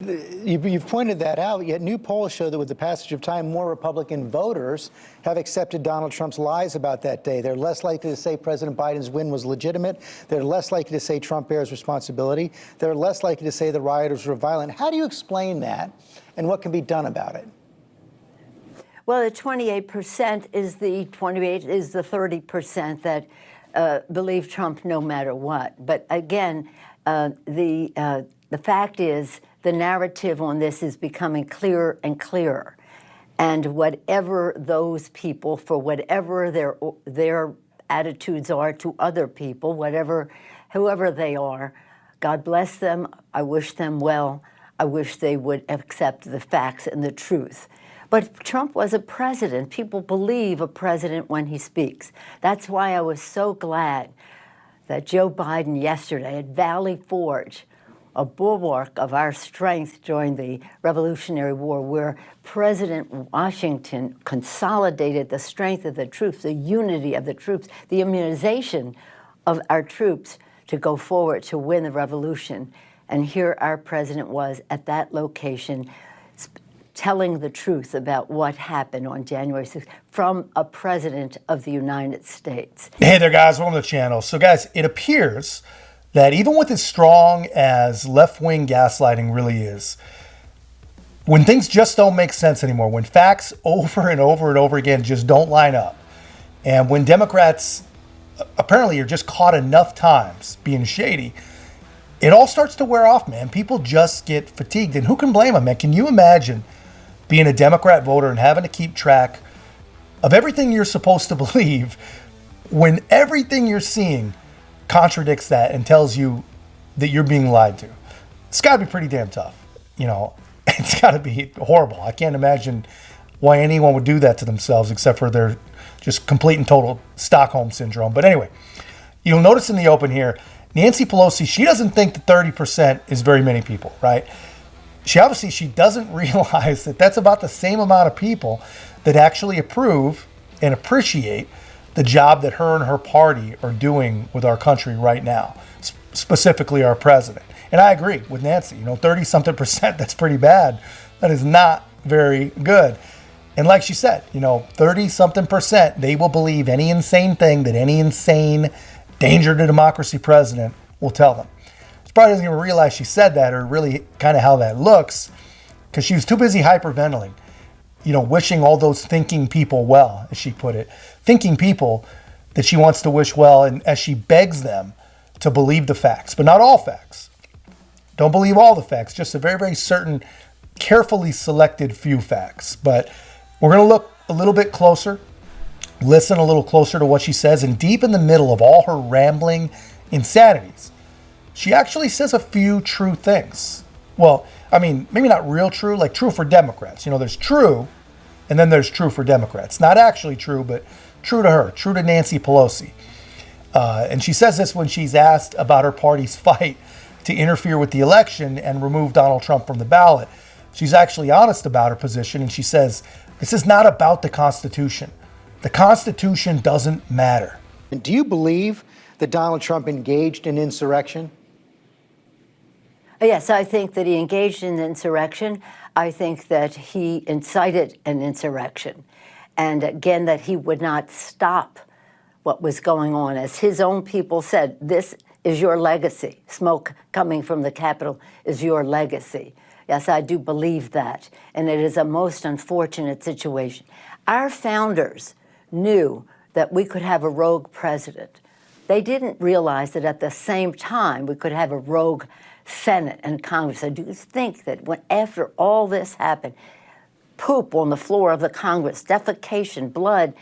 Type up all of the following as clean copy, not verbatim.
You've pointed that out, yet new polls show that with the passage of time, more Republican voters have accepted Donald Trump's lies about that day. They're less likely to say President Biden's win was legitimate. They're less likely to say Trump bears responsibility. They're less likely to say the rioters were violent. How do you explain that, and what can be done about it? Well, the 28% is the 30% that believe Trump no matter what. But again, the fact is, the narrative on this is becoming clearer and clearer. And whatever those people, for whatever their attitudes are to other people, whoever they are, God bless them. I wish them well. I wish they would accept the facts and the truth. But Trump was a president. People believe a president when he speaks. That's why I was so glad that Joe Biden yesterday at Valley Forge, a bulwark of our strength during the Revolutionary War, where President Washington consolidated the strength of the troops, the unity of the troops, the immunization of our troops to go forward to win the revolution. And here our president was at that location telling the truth about what happened on January 6th from a president of the United States. Hey there, guys. Welcome to the channel. So, guys, it appears that even with as strong as left-wing gaslighting really is, when things just don't make sense anymore, when facts over and over and over again just don't line up, and when Democrats apparently are just caught enough times being shady, it all starts to wear off, man. People just get fatigued, and who can blame them, man? Can you imagine being a Democrat voter and having to keep track of everything you're supposed to believe when everything you're seeing contradicts that and tells you that you're being lied to? It's got to be pretty damn tough. You know, it's got to be horrible. I can't imagine why anyone would do that to themselves except for their just complete and total Stockholm syndrome. But anyway, you'll notice in the open here, Nancy Pelosi, she doesn't think that 30% is very many people, right? She doesn't realize that that's about the same amount of people that actually approve and appreciate the job that her and her party are doing with our country right now, specifically our president. And I agree with Nancy, 30-something%, that's pretty bad. That is not very good. And like she said, 30-something%, they will believe any insane thing that any insane danger to democracy president will tell them. She probably doesn't even realize she said that, or really kind of how that looks, because she was too busy hyperventilating, wishing all those thinking people well, as she put it. Thinking people that she wants to wish well, and as she begs them to believe the facts, but not all facts. Don't believe all the facts, just a very, very certain, carefully selected few facts. But we're going to look a little bit closer, listen a little closer to what she says, and deep in the middle of all her rambling insanities, she actually says a few true things. Well, I mean, maybe not real true, like true for Democrats. There's true, and then there's true for Democrats. Not actually true, but true to her, true to Nancy Pelosi. And she says this when she's asked about her party's fight to interfere with the election and remove Donald Trump from the ballot. She's actually honest about her position, and she says, this is not about the Constitution. The Constitution doesn't matter. And do you believe that Donald Trump engaged in insurrection? Yes, I think that he engaged in insurrection. I think that he incited an insurrection. And again, that he would not stop what was going on. As his own people said, this is your legacy. Smoke coming from the Capitol is your legacy. Yes, I do believe that. And it is a most unfortunate situation. Our founders knew that we could have a rogue president. They didn't realize that at the same time we could have a rogue Senate and Congress. I do think that after all this happened, poop on the floor of the Congress, defecation, blood,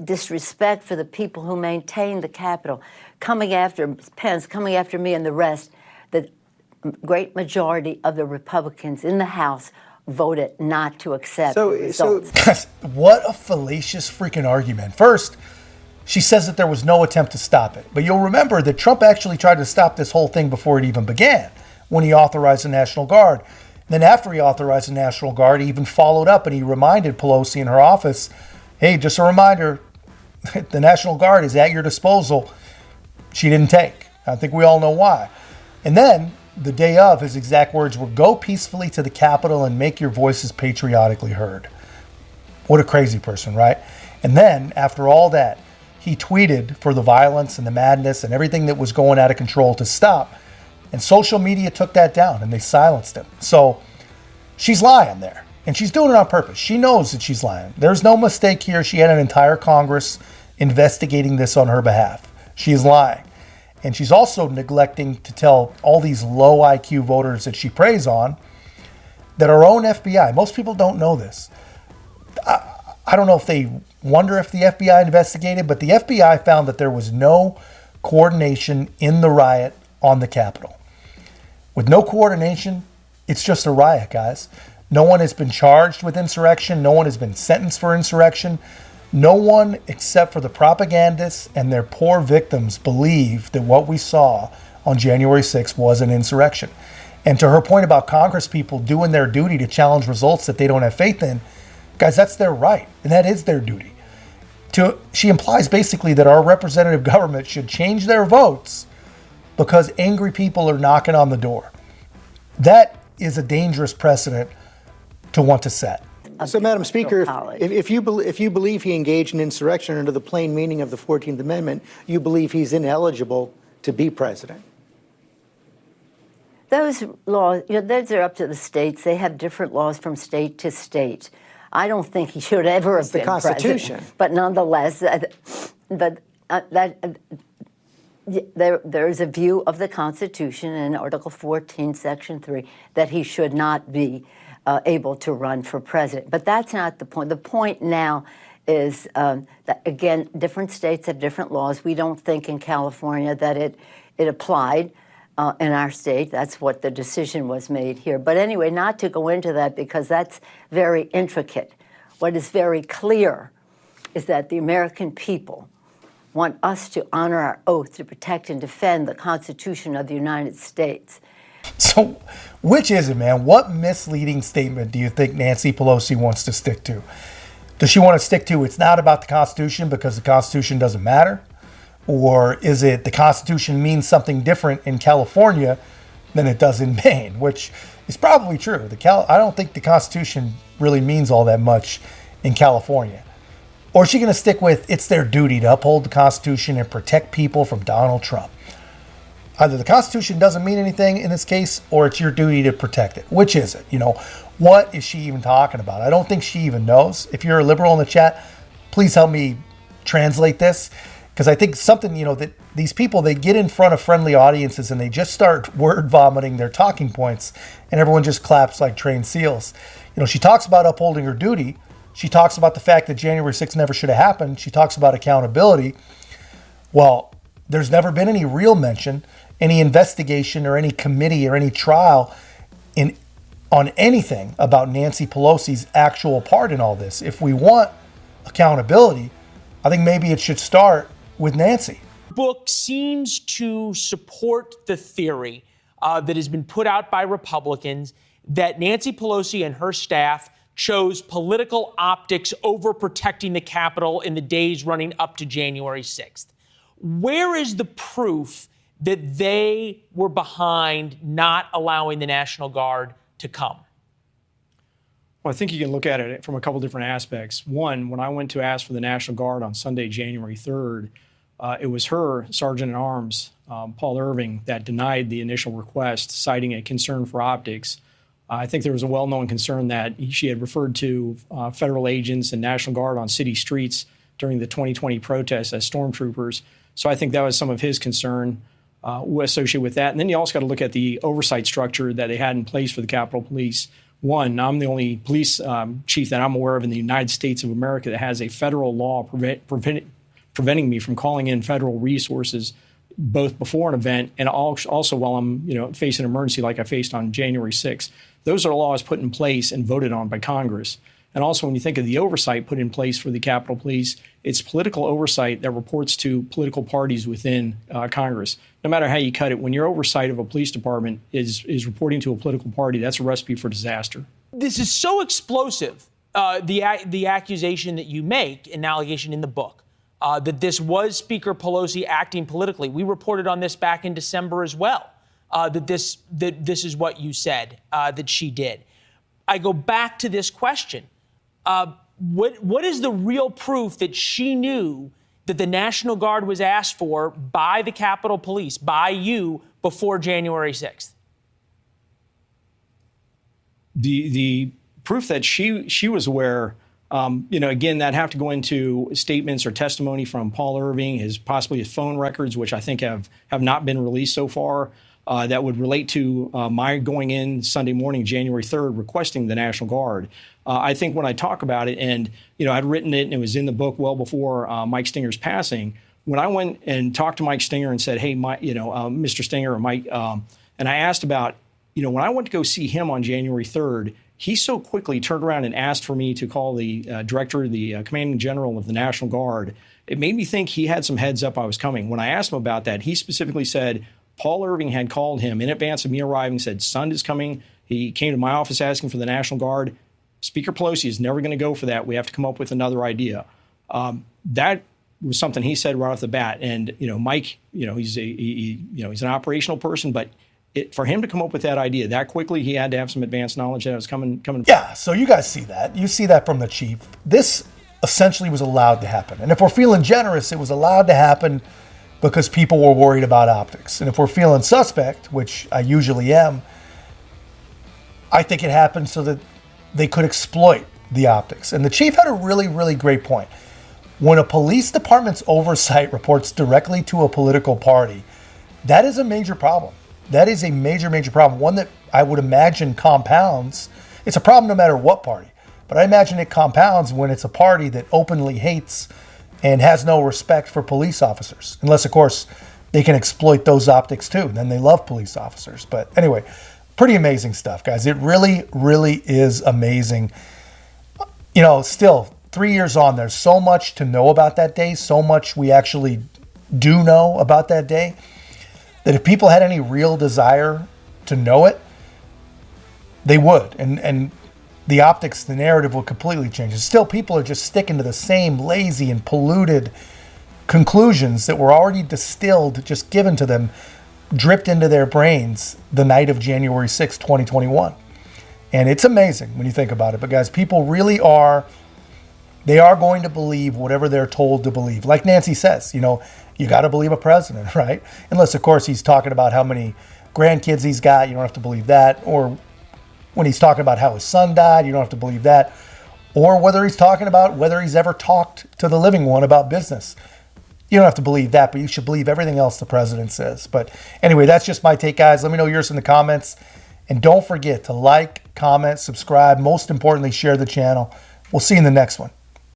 disrespect for the people who maintain the Capitol, coming after Pence, coming after me and the rest, the great majority of the Republicans in the House voted not to accept the results. What a fallacious freaking argument. First, she says that there was no attempt to stop it. But you'll remember that Trump actually tried to stop this whole thing before it even began, when he authorized the National Guard. Then after he authorized the National Guard, he even followed up and he reminded Pelosi in her office, hey, just a reminder, the National Guard is at your disposal. She didn't take. I think we all know why. And then the day of, his exact words were, "Go peacefully to the Capitol and make your voices patriotically heard." What a crazy person, right? And then, after all that, he tweeted for the violence and the madness and everything that was going out of control to stop. And social media took that down and they silenced him. So she's lying there. And she's doing it on purpose. She knows that she's lying. There's no mistake here. She had an entire Congress investigating this on her behalf. She is lying. And she's also neglecting to tell all these low IQ voters that she preys on that our own FBI, most people don't know this. I don't know if they wonder if the FBI investigated, but the FBI found that there was no coordination in the riot on the Capitol. With no coordination, it's just a riot, guys. No one has been charged with insurrection. No one has been sentenced for insurrection. No one except for the propagandists and their poor victims believe that what we saw on January 6th was an insurrection. And to her point about Congress people doing their duty to challenge results that they don't have faith in, guys, that's their right, and that is their duty. She implies basically that our representative government should change their votes because angry people are knocking on the door. That is a dangerous precedent to want to set. So, Madam Speaker, if you believe he engaged in insurrection under the plain meaning of the 14th Amendment, you believe he's ineligible to be president. Those laws, those are up to the states. They have different laws from state to state. I don't think he should ever have been president. It's the Constitution. But nonetheless, there is a view of the Constitution in Article 14, Section 3, that he should not be able to run for president. But that's not the point. The point now is that, again, different states have different laws. We don't think in California that it applied in our state. That's what the decision was made here. But anyway, not to go into that because that's very intricate. What is very clear is that the American people want us to honor our oath to protect and defend the Constitution of the United States. So which is it, man? What misleading statement do you think Nancy Pelosi wants to stick to? Does she want to stick to it's not about the Constitution because the Constitution doesn't matter? Or is it the Constitution means something different in California than it does in Maine, which is probably true. I don't think the Constitution really means all that much in California. Or is she going to stick with it's their duty to uphold the Constitution and protect people from Donald Trump? Either the Constitution doesn't mean anything in this case, or it's your duty to protect it. Which is it? What is she even talking about? I don't think she even knows. If you're a liberal in the chat, please help me translate this. Because I think something, that these people, they get in front of friendly audiences and they just start word vomiting their talking points and everyone just claps like trained seals. She talks about upholding her duty. She talks about the fact that January 6th never should have happened. She talks about accountability. Well, there's never been any real mention, any investigation or any committee or any trial on anything about Nancy Pelosi's actual part in all this. If we want accountability, I think maybe it should start with Nancy. The book seems to support the theory that has been put out by Republicans that Nancy Pelosi and her staff chose political optics over protecting the Capitol in the days running up to January 6th. Where is the proof that they were behind not allowing the National Guard to come? Well, I think you can look at it from a couple different aspects. One, when I went to ask for the National Guard on Sunday, January 3rd, it was her Sergeant-at-Arms, Paul Irving, that denied the initial request, citing a concern for optics. I think there was a well-known concern that she had referred to federal agents and National Guard on city streets during the 2020 protests as stormtroopers. So I think that was some of his concern associated with that. And then you also got to look at the oversight structure that they had in place for the Capitol Police. One, I'm the only police chief that I'm aware of in the United States of America that has a federal law preventing me from calling in federal resources both before an event and also while I'm facing an emergency like I faced on January 6th. Those are laws put in place and voted on by Congress. And also when you think of the oversight put in place for the Capitol Police, it's political oversight that reports to political parties within Congress. No matter how you cut it, when your oversight of a police department is reporting to a political party, that's a recipe for disaster. This is so explosive, the accusation that you make, an allegation in the book, that this was Speaker Pelosi acting politically. We reported on this back in December as well. that this is what you said that she did. I go back to this question. What is the real proof that she knew that the National Guard was asked for by the Capitol Police, by you, before January 6th? The proof that she was aware, again, that have to go into statements or testimony from Paul Irving, possibly his phone records, which I think have not been released so far, that would relate to my going in Sunday morning, January 3rd, requesting the National Guard. I think when I talk about it, and I'd written it and it was in the book well before Mike Stinger's passing. When I went and talked to Mike Stinger and said, "Hey, Mr. Stinger or Mike," and I asked about, when I went to go see him on January 3rd, he so quickly turned around and asked for me to call the director, the commanding general of the National Guard. It made me think he had some heads up I was coming. When I asked him about that, he specifically said Paul Irving had called him in advance of me arriving, said, "Sund is coming." He came to my office asking for the National Guard. Speaker Pelosi is never going to go for that. We have to come up with another idea. That was something he said right off the bat. And Mike, he's an operational person, but for him to come up with that idea that quickly, he had to have some advanced knowledge that it was coming. Yeah, so you guys see that. You see that from the chief. This essentially was allowed to happen. And if we're feeling generous, it was allowed to happen because people were worried about optics. And if we're feeling suspect, which I usually am, I think it happened so that they could exploit the optics. And the chief had a really, really great point. When a police department's oversight reports directly to a political party, that is a major problem. That is a major, major problem. One that I would imagine compounds. It's a problem no matter what party. But I imagine it compounds when it's a party that openly hates and has no respect for police officers. Unless, of course, they can exploit those optics too. Then they love police officers. But anyway, pretty amazing stuff, guys. It really, really is amazing. Still, 3 years on, there's so much to know about that day, so much we actually do know about that day, that if people had any real desire to know it, they would. And the optics, the narrative would completely change. And still, people are just sticking to the same lazy and polluted conclusions that were already distilled, just given to them, dripped into their brains the night of January 6, 2021. And it's amazing when you think about it. But guys, people really are, they are going to believe whatever they're told to believe. Like Nancy says, you got to believe a president, right? Unless, of course, he's talking about how many grandkids he's got. You don't have to believe that. Or when he's talking about how his son died, you don't have to believe that. Or whether he's talking about whether he's ever talked to the living one about business. You don't have to believe that, but you should believe everything else the president says. But anyway, that's just my take, guys. Let me know yours in the comments. And don't forget to like, comment, subscribe. Most importantly, share the channel. We'll see you in the next one.